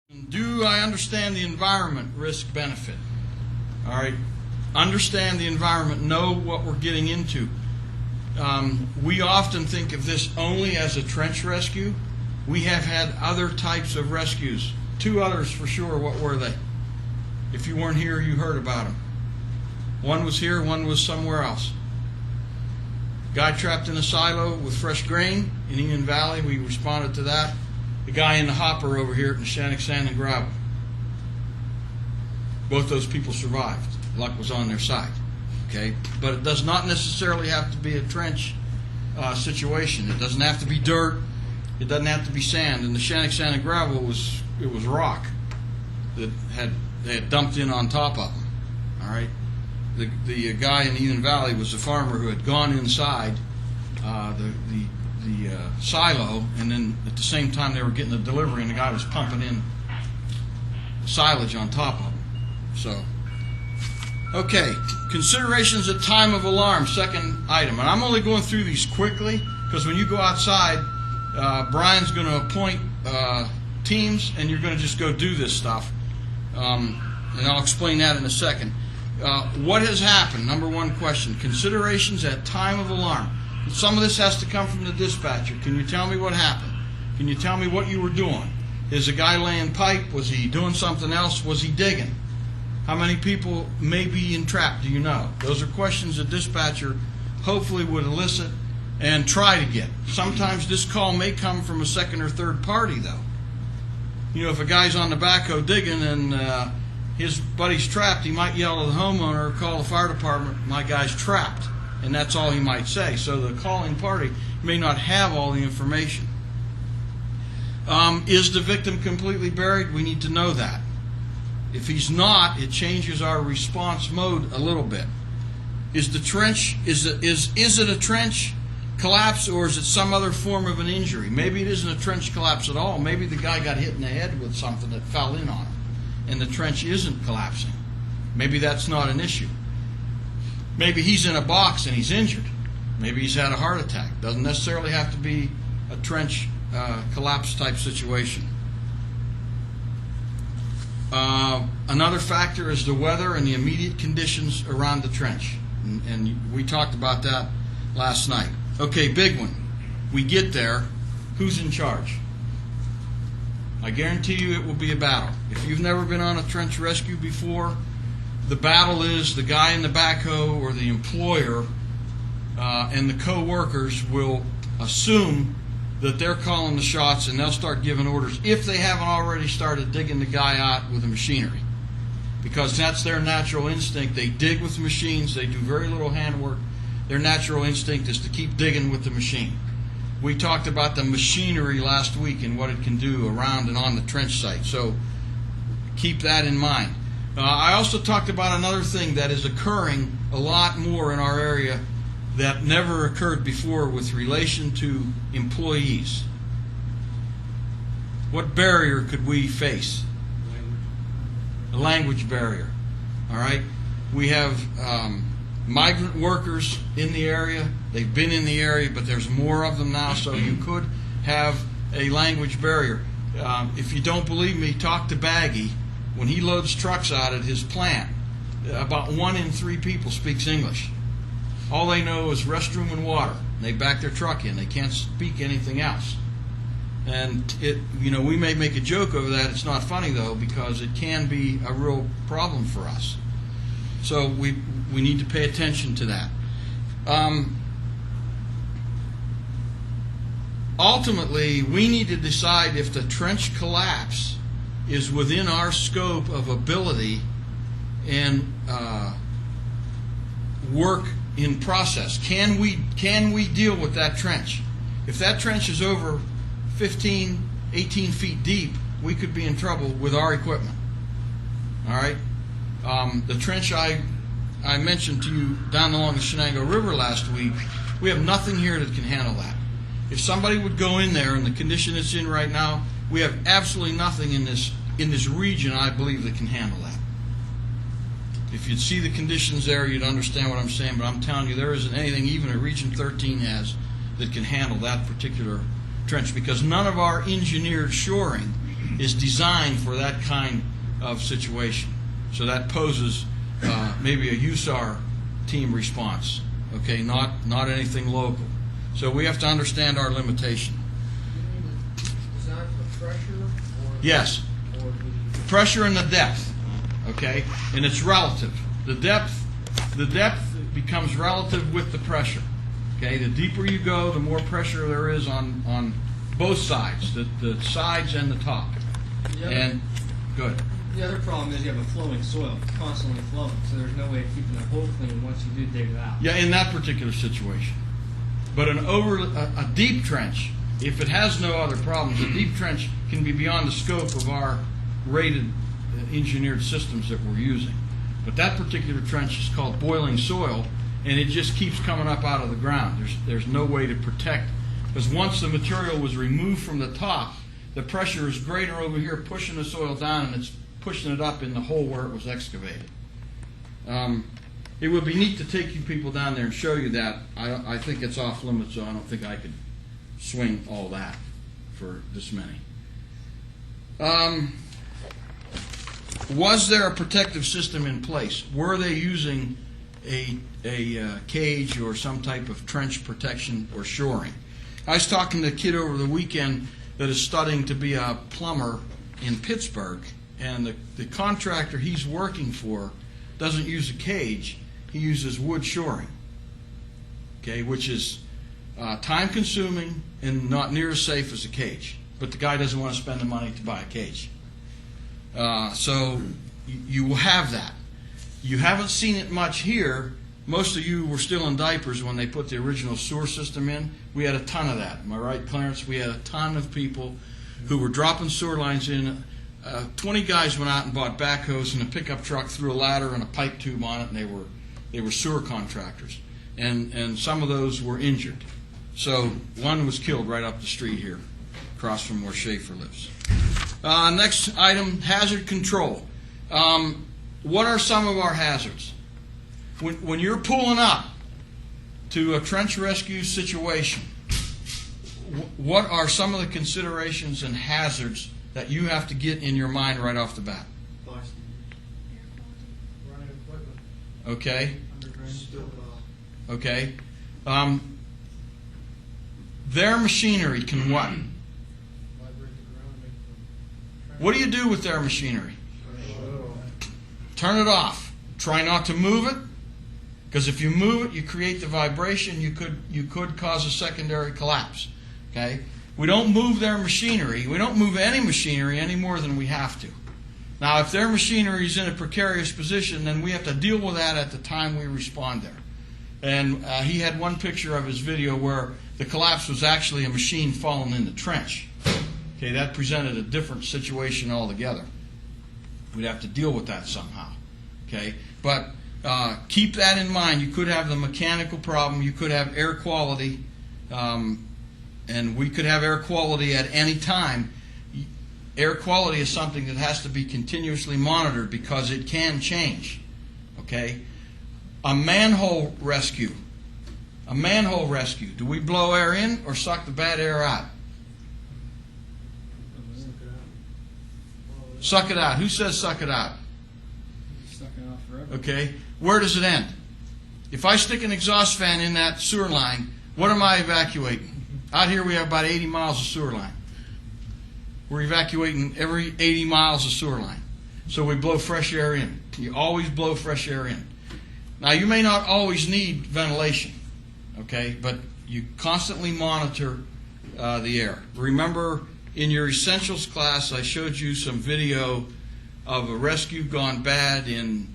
Do I understand the environment risk benefit? All right. Understand the environment, know what we're getting into. We often think of this only as a trench rescue. We have had other types of rescues. Two others for sure. What were they? If you weren't here, you heard about them. One was here, one was somewhere else. Guy trapped in a silo with fresh grain in Union Valley. We responded to that. The guy in the hopper over here at Neshannock Sand and Gravel. Both those people survived. Luck was on their side. Okay, but it does not necessarily have to be a trench situation. It doesn't have to be dirt. It doesn't have to be sand. And the Neshannock Sand and Gravel was rock that they had dumped in on top of them. All right. The guy in Union Valley was a farmer who had gone inside the silo, and then at the same time they were getting the delivery, and the guy was pumping in silage on top of them. So, okay, considerations at time of alarm, second item. And I'm only going through these quickly because when you go outside, Brian's going to appoint teams, and you're going to just go do this stuff. And I'll explain that in a second. What has happened? Number one question. Considerations at time of alarm. Some of this has to come from the dispatcher. Can you tell me what happened? Can you tell me what you were doing? Is the guy laying pipe? Was he doing something else? Was he digging? How many people may be entrapped? Do you know? Those are questions the dispatcher hopefully would elicit and try to get. Sometimes this call may come from a second or third party, though. You know, if a guy's on the backhoe digging and his buddy's trapped, he might yell to the homeowner or call the fire department, "My guy's trapped." And that's all he might say. So the calling party may not have all the information. Is the victim completely buried? We need to know that. If he's not, it changes our response mode a little bit. Is the trench, is it a trench collapse, or is it some other form of an injury? Maybe it isn't a trench collapse at all. Maybe the guy got hit in the head with something that fell in on him, and the trench isn't collapsing. Maybe that's not an issue. Maybe he's in a box and he's injured. Maybe he's had a heart attack. Doesn't necessarily have to be a trench collapse type situation. Another factor is the weather and the immediate conditions around the trench. And we talked about that last night. Okay, big one. We get there. Who's in charge? I guarantee you it will be a battle. If you've never been on a trench rescue before, the battle is the guy in the backhoe or the employer and the co-workers will assume that they're calling the shots, and they'll start giving orders if they haven't already started digging the guy out with the machinery, because that's their natural instinct. They dig with machines. They do very little handwork. Their natural instinct is to keep digging with the machine. We talked about the machinery last week and what it can do around and on the trench site, so keep that in mind. I also talked about another thing that is occurring a lot more in our area that never occurred before with relation to employees. What barrier could we face? A language barrier. All right? We have migrant workers in the area. They've been in the area, but there's more of them now, so you could have a language barrier. If you don't believe me, talk to Baggy. When he loads trucks out at his plant, about 1 in 3 people speaks English. All they know is restroom and water. They back their truck in. They can't speak anything else. And we may make a joke over that. It's not funny though, because it can be a real problem for us. So we need to pay attention to that. Ultimately, we need to decide if the trench collapse is within our scope of ability and work in process. Can we deal with that trench? If that trench is over 15, 18 feet deep, we could be in trouble with our equipment. All right? The trench I mentioned to you down along the Shenango River last week, we have nothing here that can handle that. If somebody would go in there in the condition it's in right now, we have absolutely nothing in this region, I believe, that can handle that. If you'd see the conditions there, you'd understand what I'm saying, but I'm telling you, there isn't anything even a Region 13 has that can handle that particular trench, because none of our engineered shoring is designed for that kind of situation. So that poses maybe a USAR team response, okay, not anything local. So we have to understand our limitation. Designed for pressure? Yes, the pressure and the depth, okay, and it's relative. The depth becomes relative with the pressure, okay. The deeper you go, the more pressure there is on both sides, the sides and the top. And good. The other problem is you have a flowing soil, constantly flowing, so there's no way of keeping the hole clean once you do dig it out. Yeah, in that particular situation. But a deep trench, if it has no other problems, a deep trench can be beyond the scope of our rated engineered systems that we're using. But that particular trench is called boiling soil, and it just keeps coming up out of the ground. There's no way to protect, because once the material was removed from the top, the pressure is greater over here pushing the soil down, and it's pushing it up in the hole where it was excavated. It would be neat to take you people down there and show you that. I think it's off limits, so I don't think I could swing all that for this many. Was there a protective system in place? Were they using a cage or some type of trench protection or shoring? I was talking to a kid over the weekend that is studying to be a plumber in Pittsburgh, and the contractor he's working for doesn't use a cage. He uses wood shoring, okay, which is time-consuming and not near as safe as a cage. But the guy doesn't want to spend the money to buy a cage. So you will have that. You haven't seen it much here. Most of you were still in diapers when they put the original sewer system in. We had a ton of that. Am I right, Clarence? We had a ton of people who were dropping sewer lines in. 20 guys went out and bought backhoes and a pickup truck, threw a ladder and a pipe tube on it, and they were sewer contractors. And some of those were injured. So one was killed right up the street here, across from where Schaefer lives. Next item, hazard control. What are some of our hazards? When you're pulling up to a trench rescue situation, what are some of the considerations and hazards that you have to get in your mind right off the bat? Running equipment. Okay. Underground steel pile. Okay. Their machinery can what? Vibrate the ground, make them. What do you do with their machinery? Turn it off. Try not to move it, because if you move it, you create the vibration. You could cause a secondary collapse. Okay. We don't move their machinery. We don't move any machinery any more than we have to. Now, if their machinery is in a precarious position, then we have to deal with that at the time we respond there. And he had one picture of his video where the collapse was actually a machine falling in the trench. Okay, that presented a different situation altogether. We'd have to deal with that somehow. Okay, but keep that in mind. You could have the mechanical problem. You could have air quality, and we could have air quality at any time. Air quality is something that has to be continuously monitored because it can change. Okay, a manhole rescue. A manhole rescue. Do we blow air in or suck the bad air out? Suck it out. Who says suck it out? Suck it off forever. Okay. Where does it end? If I stick an exhaust fan in that sewer line, what am I evacuating? Out here we have about 80 miles of sewer line. We're evacuating every 80 miles of sewer line. So we blow fresh air in. You always blow fresh air in. Now you may not always need ventilation, okay, but you constantly monitor the air. Remember, in your essentials class, I showed you some video of a rescue gone bad in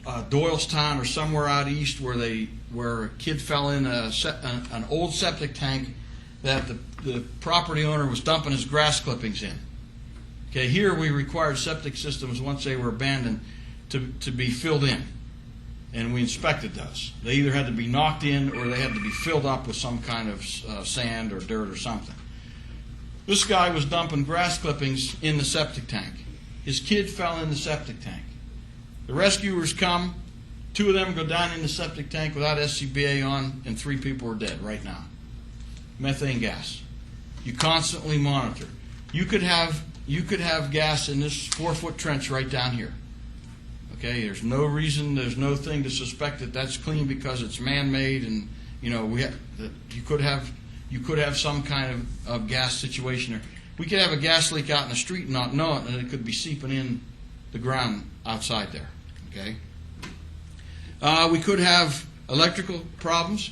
Doylestown or somewhere out east where a kid fell in an old septic tank that the property owner was dumping his grass clippings in. Okay, here we required septic systems once they were abandoned to be filled in, and we inspected those. They either had to be knocked in or they had to be filled up with some kind of sand or dirt or something. This guy was dumping grass clippings in the septic tank. His kid fell in the septic tank. The rescuers come, 2 of them go down in the septic tank without SCBA on, and 3 people are dead right now. Methane gas. You constantly monitor. You could have you could have gas in this 4-foot trench right down here. Okay, there's no reason, there's no thing to suspect that that's clean because it's man-made, and you know you could have some kind of gas situation there. We could have a gas leak out in the street and not know it, and it could be seeping in the ground outside there. Okay, we could have electrical problems.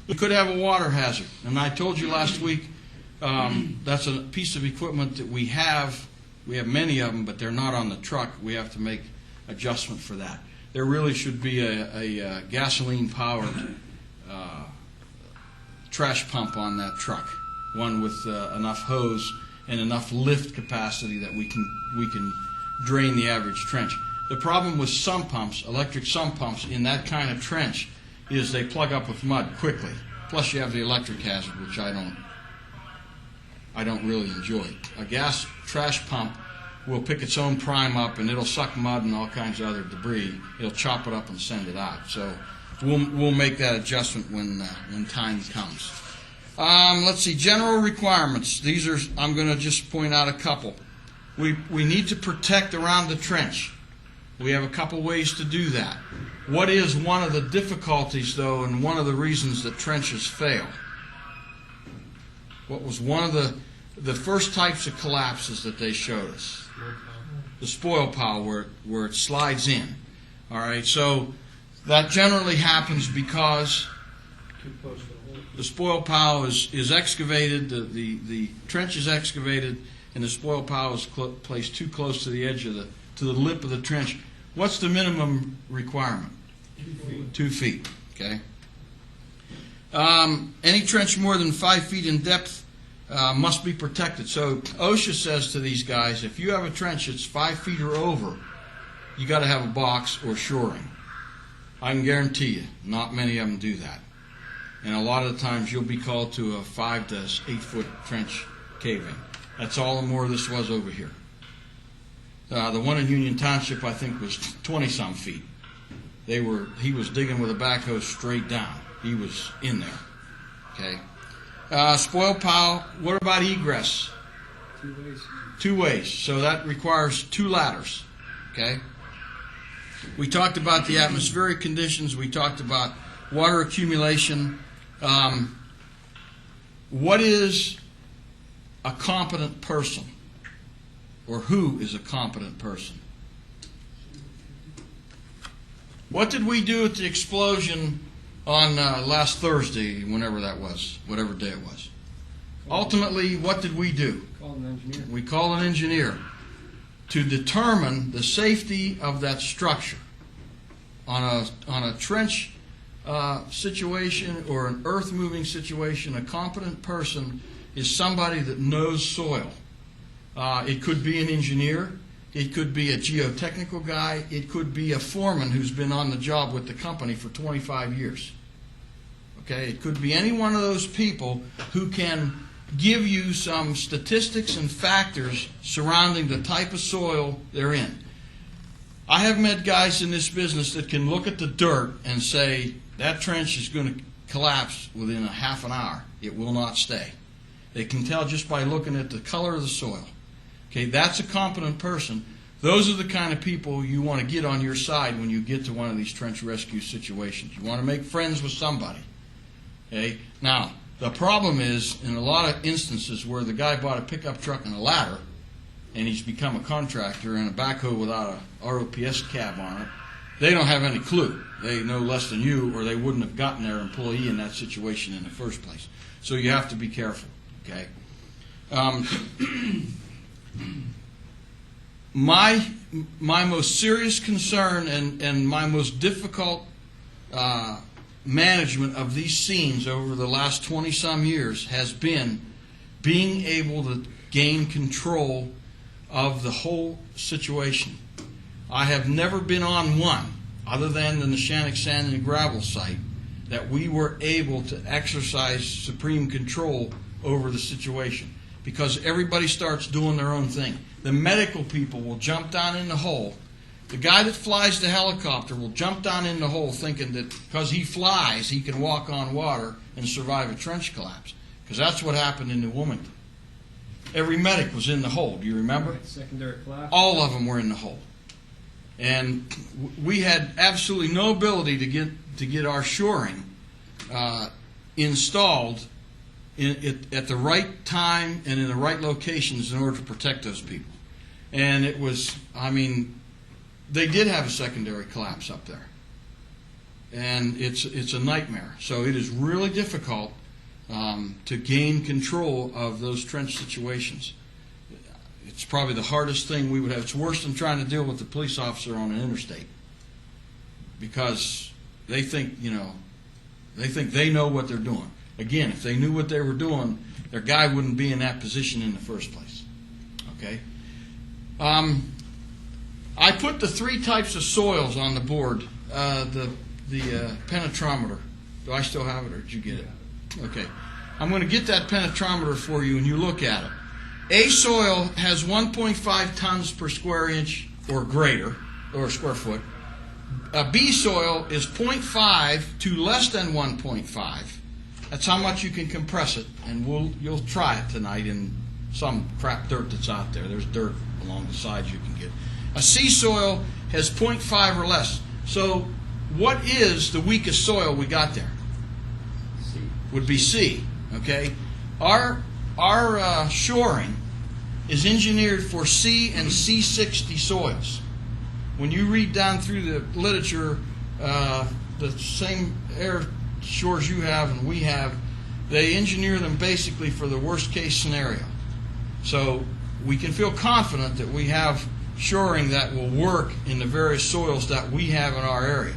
We could have a water hazard, and I told you last week that's a piece of equipment that we have. We have many of them, but they're not on the truck. We have to make adjustment for that. There really should be a gasoline-powered trash pump on that truck, one with enough hose and enough lift capacity that we can drain the average trench. The problem with sump pumps, electric sump pumps, in that kind of trench is they plug up with mud quickly. Plus, you have the electric hazard, which I don't really enjoy. A gas trash pump will pick its own prime up, and it'll suck mud and all kinds of other debris. It'll chop it up and send it out. So we'll make that adjustment when time comes. Let's see, general requirements. These are, I'm going to just point out a couple. We need to protect around the trench. We have a couple ways to do that. What is one of the difficulties, though, and one of the reasons that trenches fail? What was one of the first types of collapses that they showed us? The spoil pile, where it slides in. All right, so that generally happens because Too close to the hole. the spoil pile is excavated, the trench is excavated, and the spoil pile is placed too close to the edge of to the lip of the trench. What's the minimum requirement? 2 feet. Okay. Any trench more than 5 feet in depth must be protected. So OSHA says to these guys, if you have a trench that's 5 feet or over, you got to have a box or shoring. I can guarantee you, not many of them do that. And a lot of the times you'll be called to a 5 to 8 foot trench caving. That's all the more this was over here. The one in Union Township, I think, was 20-some feet. He was digging with a backhoe straight down. He was in there. Okay. Spoil pile. What about egress? 2 ways. 2 ways. So that requires 2 ladders. Okay. We talked about the atmospheric conditions. We talked about water accumulation. What is a competent person? Or who is a competent person? What did we do at the explosion on last Thursday, whenever that was, whatever day it was? Ultimately, what did we do? Call an engineer. We called an engineer to determine the safety of that structure. On a trench situation or an earth-moving situation, a competent person is somebody that knows soil. It could be an engineer. It could be a geotechnical guy. It could be a foreman who's been on the job with the company for 25 years. Okay, it could be any one of those people who can give you some statistics and factors surrounding the type of soil they're in. I have met guys in this business that can look at the dirt and say, that trench is going to collapse within a half an hour. It will not stay. They can tell just by looking at the color of the soil. Okay, that's a competent person. Those are the kind of people you want to get on your side when you get to one of these trench rescue situations. You want to make friends with somebody. Okay, now, the problem is, in a lot of instances where the guy bought a pickup truck and a ladder, and he's become a contractor and a backhoe without a ROPS cab on it, they don't have any clue. They know less than you, or they wouldn't have gotten their employee in that situation in the first place. So you have to be careful. Okay. My most serious concern and my most difficult management of these scenes over the last 20-some years has been being able to gain control of the whole situation. I have never been on one, other than the Neshannock Sand and Gravel site, that we were able to exercise supreme control over the situation, because everybody starts doing their own thing. The medical people will jump down in the hole. The guy that flies the helicopter will jump down in the hole thinking that because he flies, he can walk on water and survive a trench collapse, because that's what happened in New Wilmington. every medic was in the hole. Do you remember? Right, secondary collapse. All of them were in the hole. And we had absolutely no ability to get our shoring installed at the right time and in the right locations in order to protect those people. And it was, I mean, they did have a secondary collapse up there. And it's a nightmare. So it is really difficult to gain control of those trench situations. It's probably the hardest thing we would have. It's worse than trying to deal with the police officer on an interstate, because they think, they know what they're doing. Again, if they knew what they were doing, their guy wouldn't be in that position in the first place. Okay? I put the 3 types of soils on the board. The Penetrometer. Do I still have it, or did you get it? Okay. I'm going to get that Penetrometer for you, and you look at it. A soil has 1.5 tons per square inch or greater, or square foot. A B soil is 0.5 to less than 1.5. That's how much you can compress it, and you'll try it tonight in some crap dirt that's out there. There's dirt along the sides you can get. A C soil has 0.5 or less. So what is the weakest soil we got there? C. Would be C. Okay? Our shoring is engineered for C and C60 soils. When you read down through the literature, the same air shores you have and we have, they engineer them basically for the worst case scenario. So we can feel confident that we have shoring that will work in the various soils that we have in our area.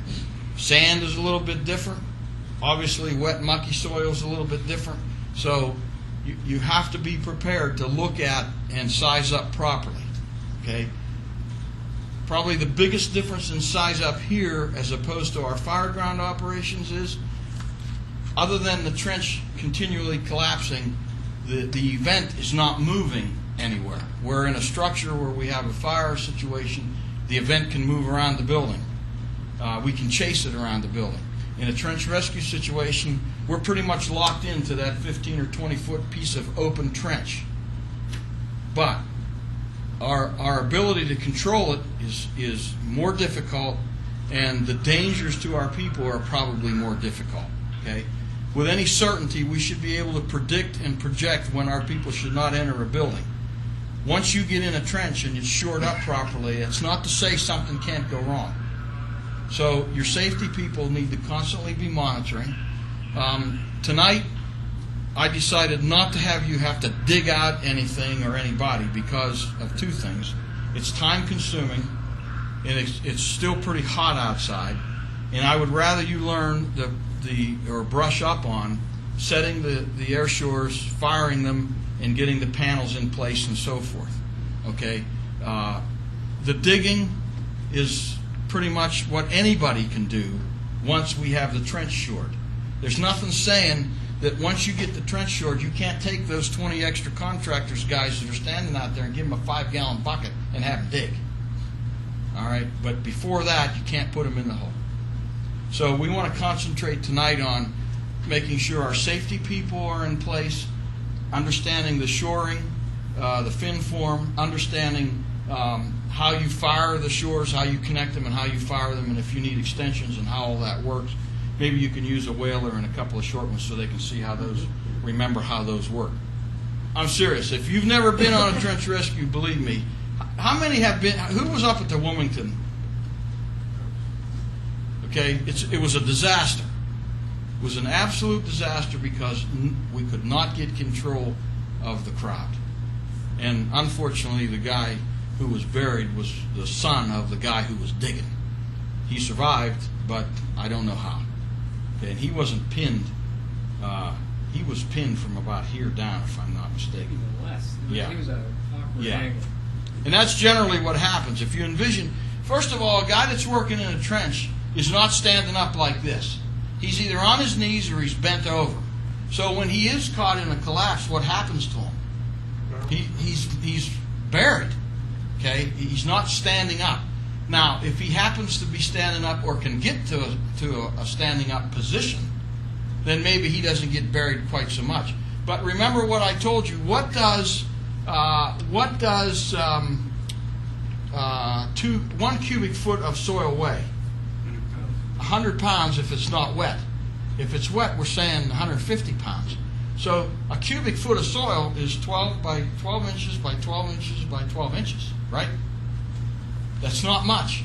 Sand is a little bit different. Obviously, wet, mucky soil is a little bit different. So you have to be prepared to look at and size up properly. Okay? Probably the biggest difference in size up here as opposed to our fire ground operations is, other than the trench continually collapsing, the event is not moving anywhere. We're in a structure where we have a fire situation, the event can move around the building. We can chase it around the building. In a trench rescue situation, we're pretty much locked into that 15 or 20 foot piece of open trench. But our ability to control it is more difficult, and the dangers to our people are probably more difficult. Okay? With any certainty, we should be able to predict and project when our people should not enter a building. Once you get in a trench and it's shored up properly, it's not to say something can't go wrong. So your safety people need to constantly be monitoring. Tonight, I decided not to have you have to dig out anything or anybody because of 2 things. It's time consuming, and it's still pretty hot outside, and I would rather you learn or brush up on setting the air shores, firing them, and getting the panels in place and so forth. Okay? The digging is pretty much what anybody can do once we have the trench shored. There's nothing saying that once you get the trench shored, you can't take those 20 extra contractors guys that are standing out there and give them a 5-gallon bucket and have them dig. All right? But before that, you can't put them in the hole. So we want to concentrate tonight on making sure our safety people are in place, understanding the shoring, the fin form, understanding how you fire the shores, how you connect them and how you fire them, and if you need extensions and how all that works. Maybe you can use a whaler and a couple of short ones so they can see how those, remember how those work. I'm serious. If you've never been on a trench rescue, believe me, how many have been, who was up at the Wilmington? Okay, it was a disaster. It was an absolute disaster because we could not get control of the crowd. And unfortunately, the guy who was buried was the son of the guy who was digging. He survived, but I don't know how. Okay, and he wasn't pinned. He was pinned from about here down, if I'm not mistaken. Even less. Yeah. He was at an awkward angle. And that's generally what happens. If you envision, first of all, a guy that's working in a trench is not standing up like this. He's either on his knees or he's bent over. So when he is caught in a collapse, what happens to him? He's buried. Okay, he's not standing up. Now, if he happens to be standing up or can get to a standing up position, then maybe he doesn't get buried quite so much. But remember what I told you. What does What does 1 cubic foot of soil weigh? 100 pounds if it's not wet. If it's wet, we're saying 150 pounds. So a cubic foot of soil is 12 by 12 inches by 12 inches by 12 inches, right? That's not much.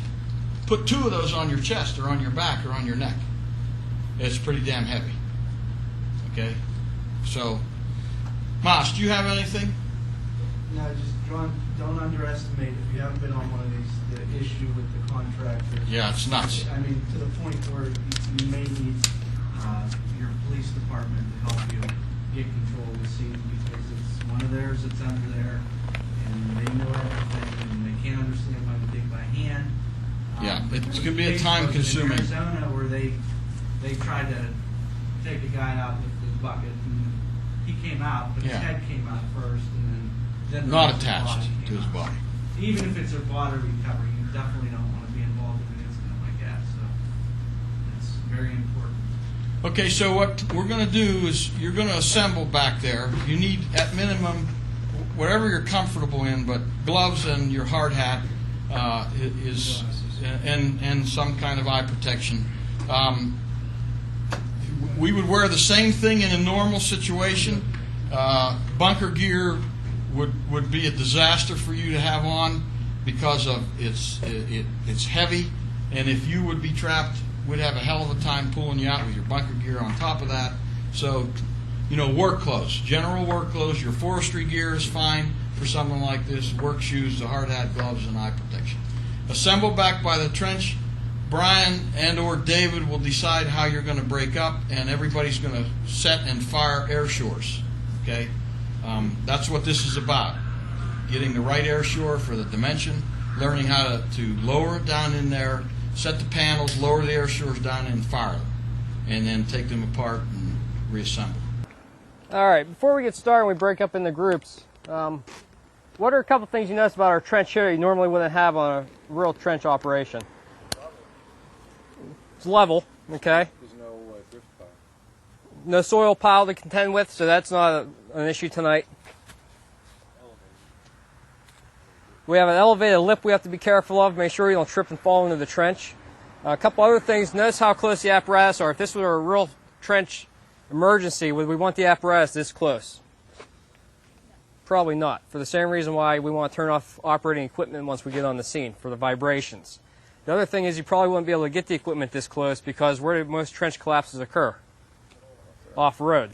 Put 2 of those on your chest or on your back or on your neck. It's pretty damn heavy. Okay? So, Mas, do you have anything? No, just don't underestimate, if you haven't been on one of these, the issue with the contractor. Yeah, it's nuts. I mean, to the point where you may need your police department to help you get control of the scene, because it's one of theirs that's under there, and they know everything, and they can't understand why they dig by hand. Yeah, it's there's going to be a case time-consuming. in Arizona where they tried to take a guy out with his bucket, and he came out, but his Yeah. head came out first, and then the Not rest of the attached body to came his out. body. Even if it's a body recovery, you definitely don't want to be involved in an incident like that. So it's very important. Okay, so what we're going to do is you're going to assemble back there. You need, at minimum, whatever you're comfortable in, but gloves and your hard hat and some kind of eye protection. We would wear the same thing in a normal situation. Bunker gear would be a disaster for you to have on because of it's heavy, and if you would be trapped, we'd have a hell of a time pulling you out with your bunker gear on top of that. So, work clothes, general work clothes. Your forestry gear is fine for something like this. Work shoes, the hard hat, gloves, and eye protection. Assemble back by the trench. Brian and or David will decide how you're going to break up, and everybody's going to set and fire air shores. Okay, that's what this is about. Getting the right air shore for the dimension, learning how to lower it down in there, set the panels, lower the air shores down, and fire them, and then take them apart and reassemble. All right, before we get started, we break up into groups. What are a couple things you notice about our trench here you normally wouldn't have on a real trench operation? It's level, okay? There's no drift pile. No soil pile to contend with, so that's not an issue tonight. We have an elevated lip we have to be careful of. Make sure you don't trip and fall into the trench. A couple other things. Notice how close the apparatus are. If this were a real trench emergency, would we want the apparatus this close? Probably not. For the same reason why we want to turn off operating equipment once we get on the scene, for the vibrations. The other thing is you probably wouldn't be able to get the equipment this close because where do most trench collapses occur? Off-road,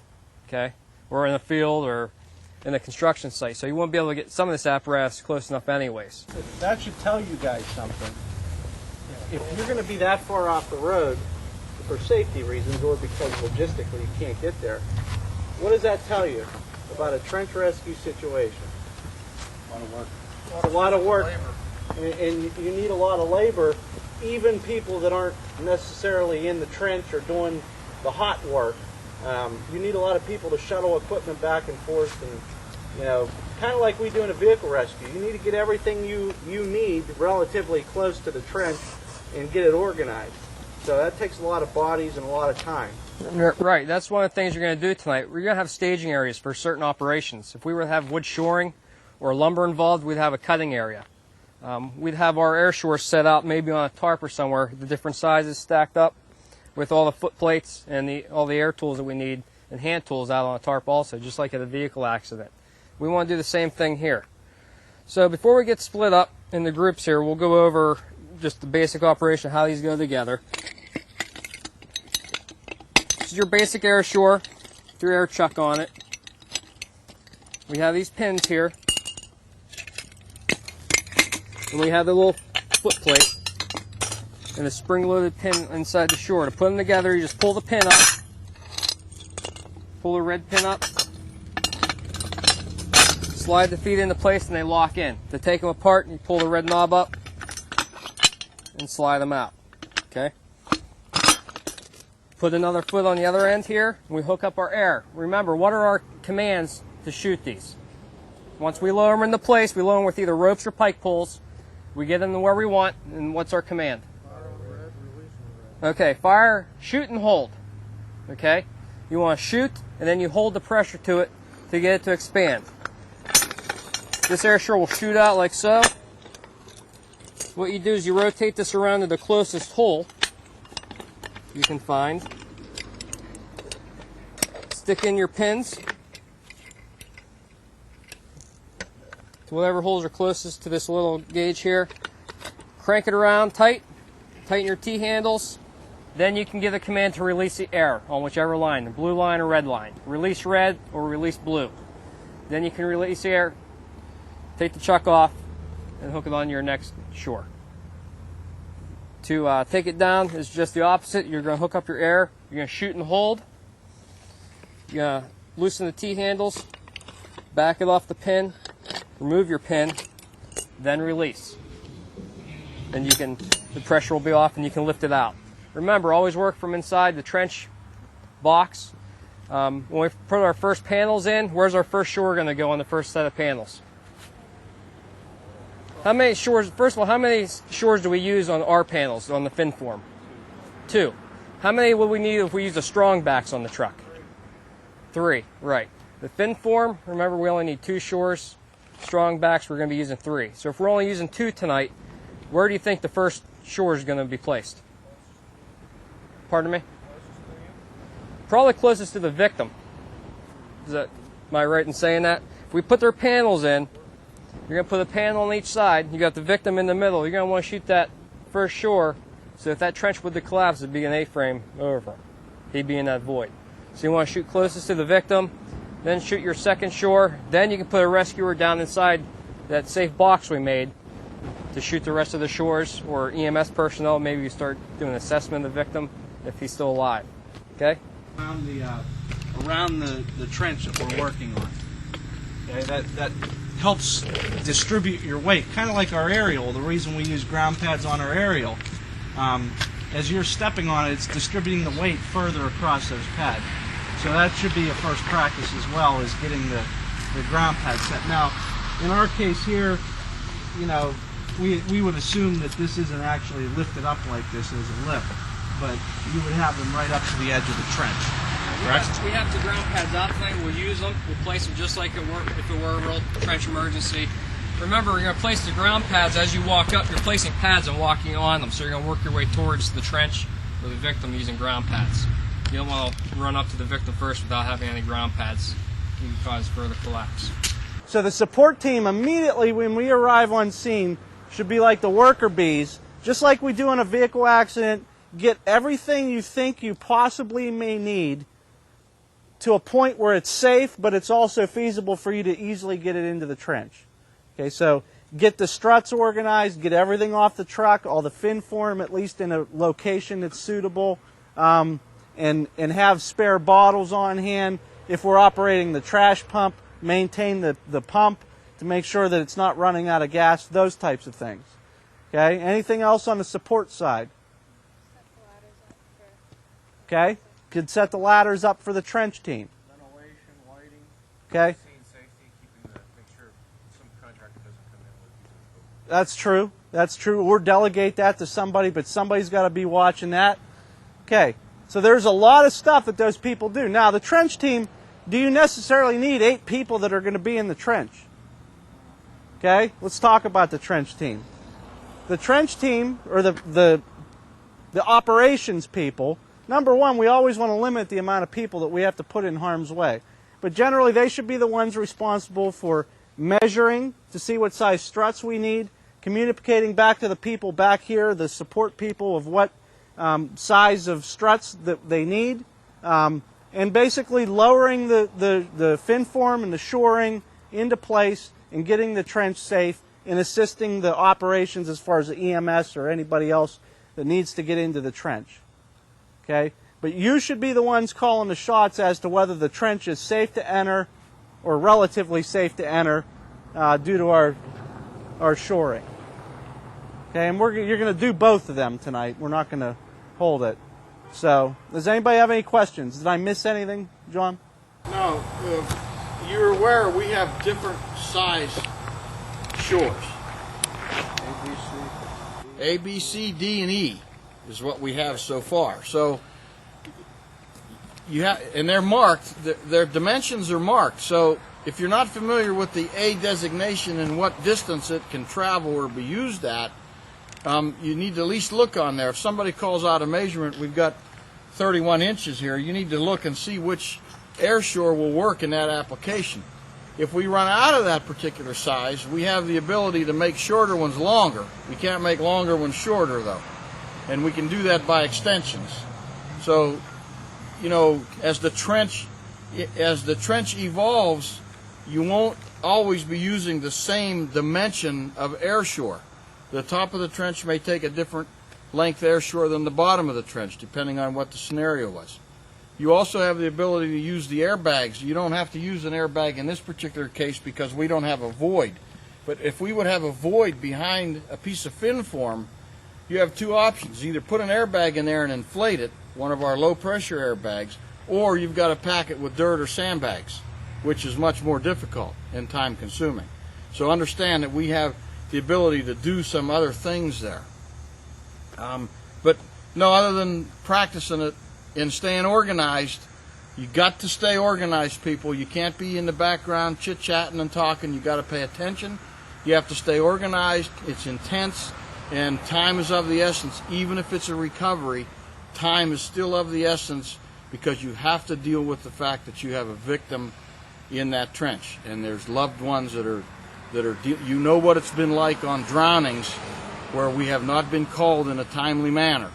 okay? Or in a field or in a construction site. So you won't be able to get some of this apparatus close enough anyways. That should tell you guys something. If you're going to be that far off the road for safety reasons or because logistically you can't get there, what does that tell you about a trench rescue situation? A lot of work. It's a lot of work. And you need a lot of labor, even people that aren't necessarily in the trench or doing the hot work. You need a lot of people to shuttle equipment back and forth, and kind of like we do in a vehicle rescue. You need to get everything you need relatively close to the trench and get it organized. So that takes a lot of bodies and a lot of time. Right, that's one of the things you're going to do tonight. We're going to have staging areas for certain operations. If we were to have wood shoring or lumber involved, we'd have a cutting area. We'd have our air shores set out maybe on a tarp or somewhere, the different sizes stacked up with all the foot plates and all the air tools that we need and hand tools out on a tarp also, just like at a vehicle accident. We want to do the same thing here. So before we get split up in the groups here, we'll go over just the basic operation, how these go together. This is your basic air shore with your air chuck on it. We have these pins here. And we have the little foot plate and a spring-loaded pin inside the shore. To put them together, you just pull the pin up, pull the red pin up, slide the feet into place, and they lock in. To take them apart, you pull the red knob up and slide them out. Okay. Put another foot on the other end here, and we hook up our air. Remember, what are our commands to shoot these? Once we lower them into place, we lower them with either ropes or pike pulls. We get them to where we want, and what's our command? Fire red, release red. Okay, fire, shoot, and hold. Okay? You want to shoot, and then you hold the pressure to it to get it to expand. This air shore will shoot out like so. What you do is you rotate this around to the closest hole you can find. Stick in your pins to whatever holes are closest to this little gauge here. Crank it around tight. Tighten your T-handles. Then you can give the command to release the air on whichever line, the blue line or red line. Release red or release blue. Then you can release the air, take the chuck off, and hook it on your next shore. To take it down is just the opposite. You're going to hook up your air, you're going to shoot and hold. You're going to loosen the T-handles, back it off the pin, remove your pin, then release. Then you can, the pressure will be off and you can lift it out. Remember, always work from inside the trench box. When we put our first panels in, where's our first shore going to go on the first set of panels? How many shores, first of all, how many shores do we use on our panels, on the fin form? 2. How many will we need if we use the strong backs on the truck? 3, right. The fin form, remember we only need 2 shores. Strong backs, we're going to be using 3. So if we're only using 2 tonight, where do you think the first shore is going to be placed? Pardon me? Probably closest to the victim. Am I right in saying that? If we put their panels in, you're going to put a panel on each side. You got the victim in the middle. You're going to want to shoot that first shore, so if that trench would collapse, it'd be an A-frame over. He'd be in that void. So you want to shoot closest to the victim, then shoot your second shore. Then you can put a rescuer down inside that safe box we made to shoot the rest of the shores, or EMS personnel. Maybe you start doing an assessment of the victim if he's still alive. Okay? Around the trench that we're working on. Okay, that helps distribute your weight, kind of like our aerial. The reason we use ground pads on our aerial, as you're stepping on it, it's distributing the weight further across those pads. So that should be a first practice as well, as getting the ground pad set. Now, in our case here, you know, we would assume that this isn't actually lifted up like this as a lip, but you would have them right up to the edge of the trench. Correct? We have the ground pads out tonight. We'll use them. We'll place them just like if it were a real trench emergency. Remember, you're going to place the ground pads as you walk up. You're placing pads and walking on them. So you're going to work your way towards the trench or the victim using ground pads. You don't want to run up to the victim first without having any ground pads. You can cause further collapse. So the support team, immediately when we arrive on scene, should be like the worker bees. Just like we do in a vehicle accident, get everything you think you possibly may need to a point where it's safe, but it's also feasible for you to easily get it into the trench. Okay, so get the struts organized, get everything off the truck, all the fin form at least in a location that's suitable, and have spare bottles on hand. If we're operating the trash pump, maintain the pump to make sure that it's not running out of gas, those types of things. Okay, anything else on the support side? Okay, could set the ladders up for the trench team. Ventilation, lighting. Okay. Scene safety, make sure some contractor doesn't come in with. That's true. That's true. Or delegate that to somebody, but somebody's got to be watching that. Okay. So there's a lot of stuff that those people do. Now, the trench team, do you necessarily need 8 people that are going to be in the trench? Okay. Let's talk about the trench team. The trench team, or the operations people, number one, we always want to limit the amount of people that we have to put in harm's way. But generally, they should be the ones responsible for measuring to see what size struts we need, communicating back to the people back here, the support people, of what size of struts that they need, and basically lowering the fin form and the shoring into place and getting the trench safe and assisting the operations as far as the EMS or anybody else that needs to get into the trench. Okay? But you should be the ones calling the shots as to whether the trench is safe to enter or relatively safe to enter due to our shoring. Okay, and you're going to do both of them tonight. We're not going to hold it. So, does anybody have any questions? Did I miss anything, John? No, you're aware we have different size shores. A, B, C, D, and E is what we have so far. So you have, and they're marked. Their dimensions are marked. So if you're not familiar with the A designation and what distance it can travel or be used at, you need to at least look on there. If somebody calls out a measurement, we've got 31 inches here, you need to look and see which air shore will work in that application. If we run out of that particular size, we have the ability to make shorter ones longer. We can't make longer ones shorter, though. And we can do that by extensions. So, you know, as the trench evolves, you won't always be using the same dimension of air shore. The top of the trench may take a different length air shore than the bottom of the trench, depending on what the scenario was. You also have the ability to use the airbags. You don't have to use an airbag in this particular case because we don't have a void. But if we would have a void behind a piece of fin form, you have two options. Either put an airbag in there and inflate it, one of our low pressure airbags, or you've got to pack it with dirt or sandbags, which is much more difficult and time consuming. So understand that we have the ability to do some other things there. But no, other than practicing it and staying organized, you got to stay organized, people. You can't be in the background chit-chatting and talking. You got to pay attention. You have to stay organized. It's intense, and time is of the essence. Even if it's a recovery, time is still of the essence because you have to deal with the fact that you have a victim in that trench, and there's loved ones that are you know what it's been like on drownings where we have not been called in a timely manner.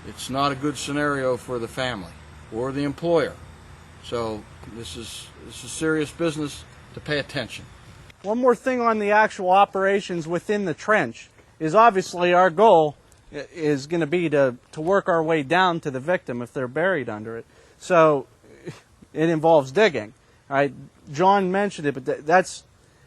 It's not a good scenario for the family or the employer. So this is serious business to pay attention. One more thing on the actual operations within the trench is obviously our goal is going to be to work our way down to the victim if they're buried under it. So it involves digging. All right, John mentioned it, but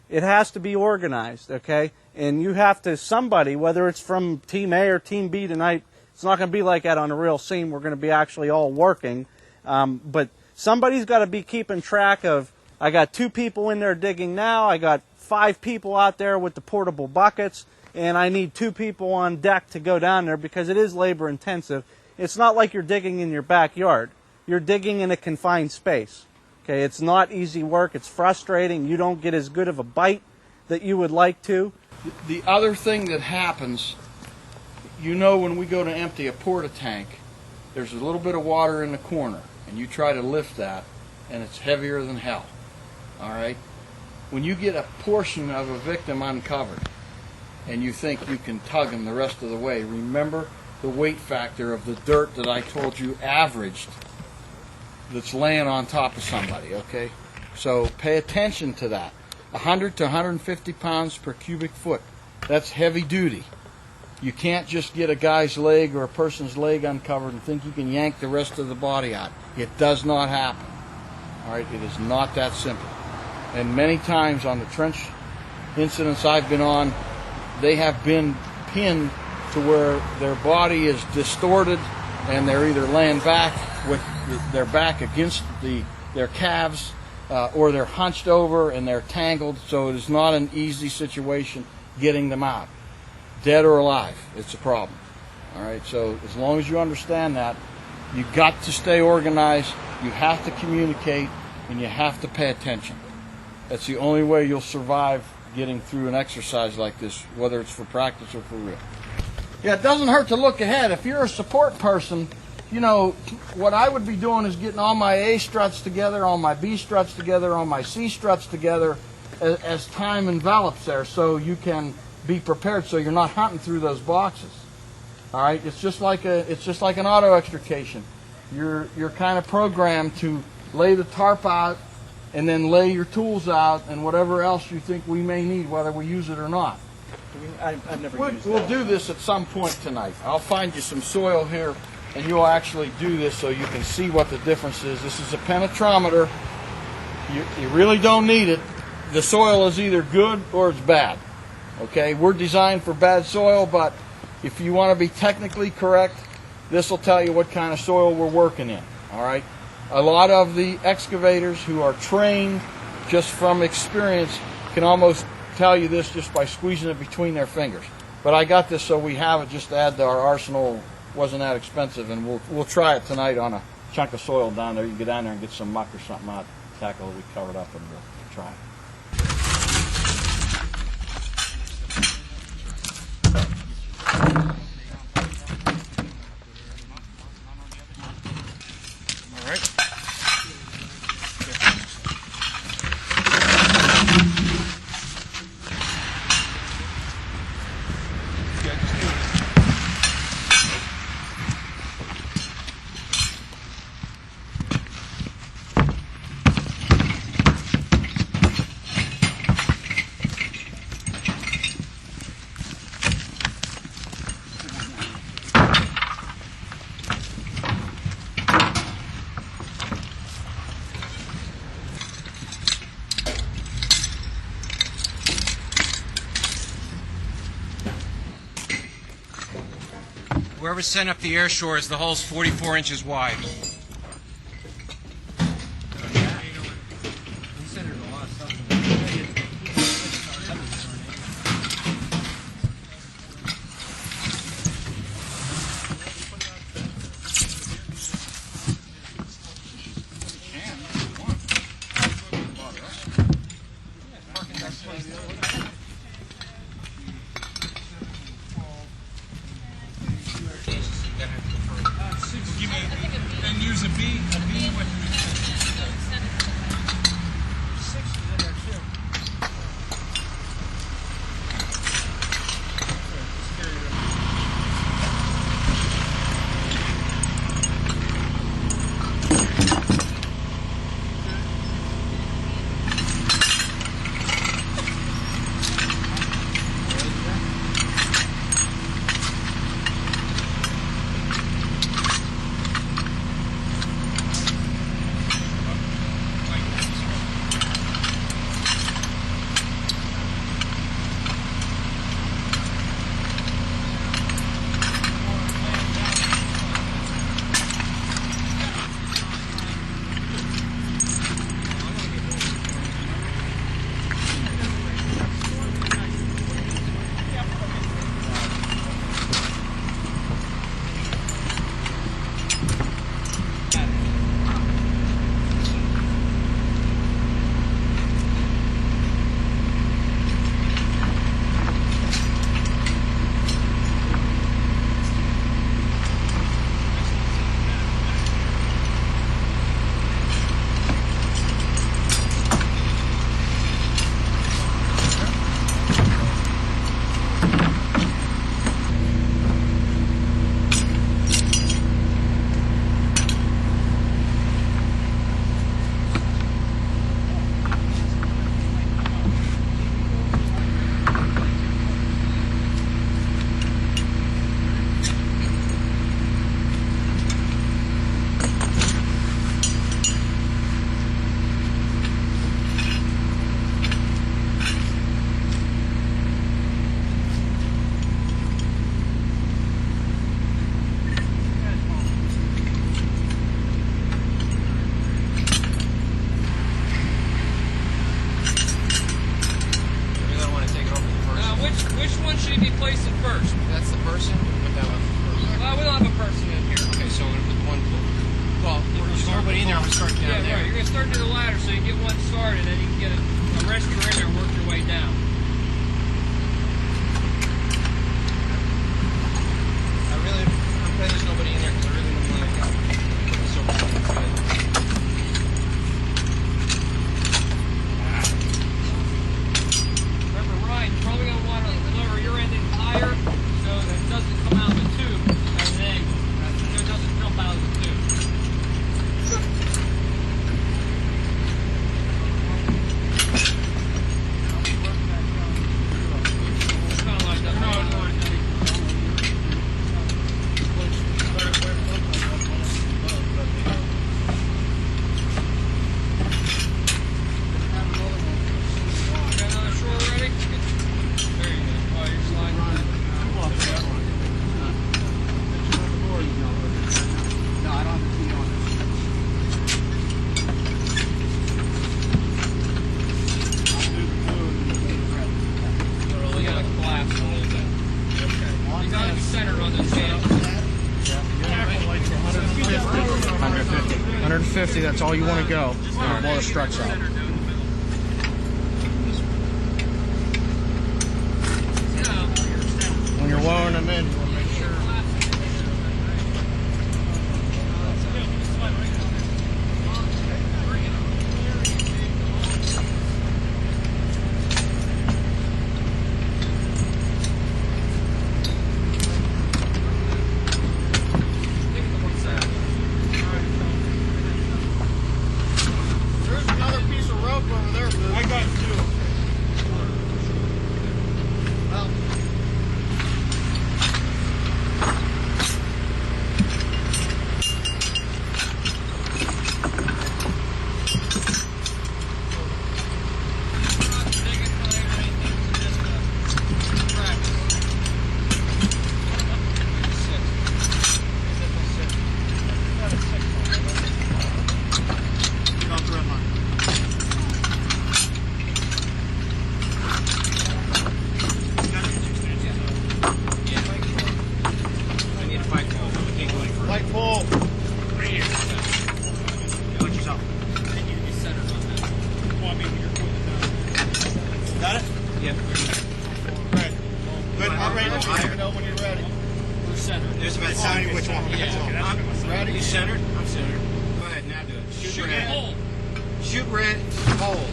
it has to be organized, okay? And you have to, somebody, whether it's from Team A or Team B tonight, it's not going to be like that on a real scene. We're going to be actually all working. But somebody's got to be keeping track of, I got 2 people in there digging now, I got 5 people out there with the portable buckets, and I need 2 people on deck to go down there because it is labor intensive. It's not like you're digging in your backyard. You're digging in a confined space. Okay, it's not easy work. It's frustrating. You don't get as good of a bite that you would like to. The other thing that happens, you know, when we go to empty a porta tank, there's a little bit of water in the corner, and you try to lift that, and it's heavier than hell. All right? When you get a portion of a victim uncovered, and you think you can tug him the rest of the way, remember the weight factor of the dirt that I told you averaged that's laying on top of somebody, okay? So pay attention to that. 100 to 150 pounds per cubic foot. That's heavy duty. You can't just get a guy's leg or a person's leg uncovered and think you can yank the rest of the body out. It does not happen. All right, it is not that simple. And many times on the trench incidents I've been on, they have been pinned to where their body is distorted and they're either laying back with their back against their calves or they're hunched over and they're tangled, so it is not an easy situation getting them out. Dead or alive, it's a problem. All right, so as long as you understand that, you got to stay organized, you have to communicate, and you have to pay attention. That's the only way you'll survive getting through an exercise like this, whether it's for practice or for real. Yeah, it doesn't hurt to look ahead. If you're a support person, you know, what I would be doing is getting all my A struts together, all my B struts together, all my C struts together as time envelops there, so you can be prepared so you're not hunting through those boxes. All right, it's just like an auto extrication. You're kind of programmed to lay the tarp out and then lay your tools out and whatever else you think we may need, whether we use it or not. I've never used We'll do this at some point tonight. I'll find you some soil here, and you'll actually do this so you can see what the difference is. This is a penetrometer. You really don't need it. The soil is either good or it's bad. Okay, we're designed for bad soil, but if you want to be technically correct, this will tell you what kind of soil we're working in. All right. A lot of the excavators who are trained just from experience can almost tell you this just by squeezing it between their fingers. But I got this so we have it just to add to our arsenal. Wasn't that expensive, and we'll try it tonight on a chunk of soil down there. You can get down there and get some muck or something out tackle that we covered up in the track. All right. Where we're setting up the air shores, the hull's 44 inches wide. And use a B with 50, that's all you want to go. And blow the struts out. When you're blowing them in, you want to make sure. There's another piece of rope over there, Boo. I got two. Well, Light pole. Got it? Yep. Right. Good. I'm ready. Let me know when you're ready. We're centered. There's about telling you which one. I'm ready. You centered? I'm centered. Go ahead, now do it. Shoot red. hold. Shoot red. Hold.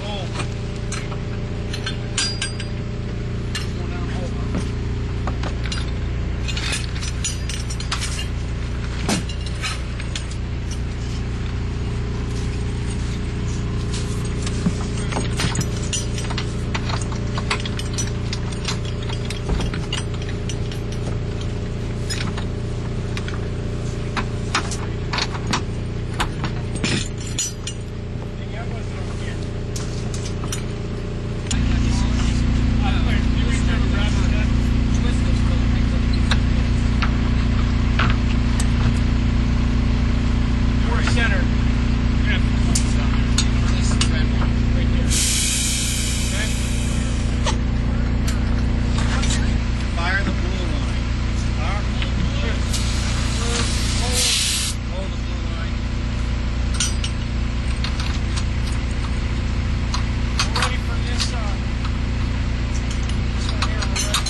Fire the blue line. Hold the blue line. We're ready for this side. This one here, we're ready.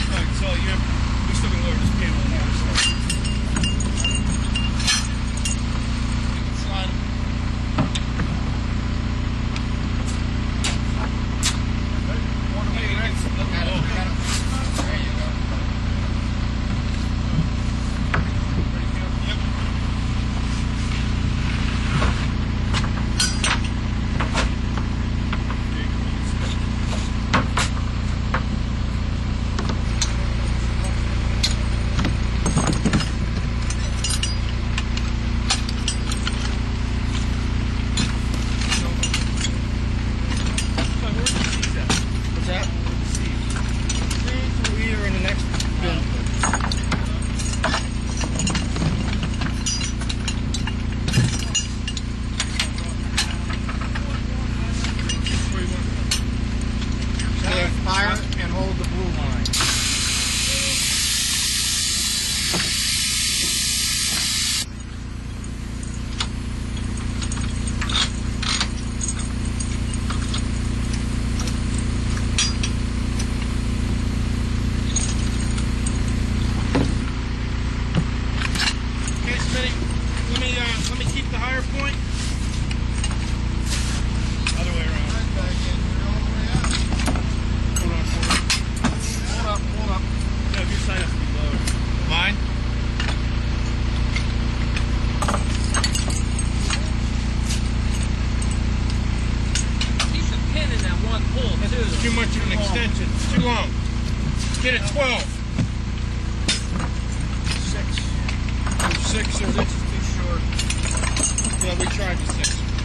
Alright, so we still can lower this panel on the other side. Slide. There you go. Yep. What's that? Seeds will either in the next bin. Okay, fire and hold the blue line. Okay, Smitty, let me keep the higher point. Other way around. Hold up. No, your side has to be lower. Mine? Keep the pin in that one pull, too. It's too much of an extension. It's too long. Get it 12. 6. 6 or 6 is too short. Yeah, we tried the 6.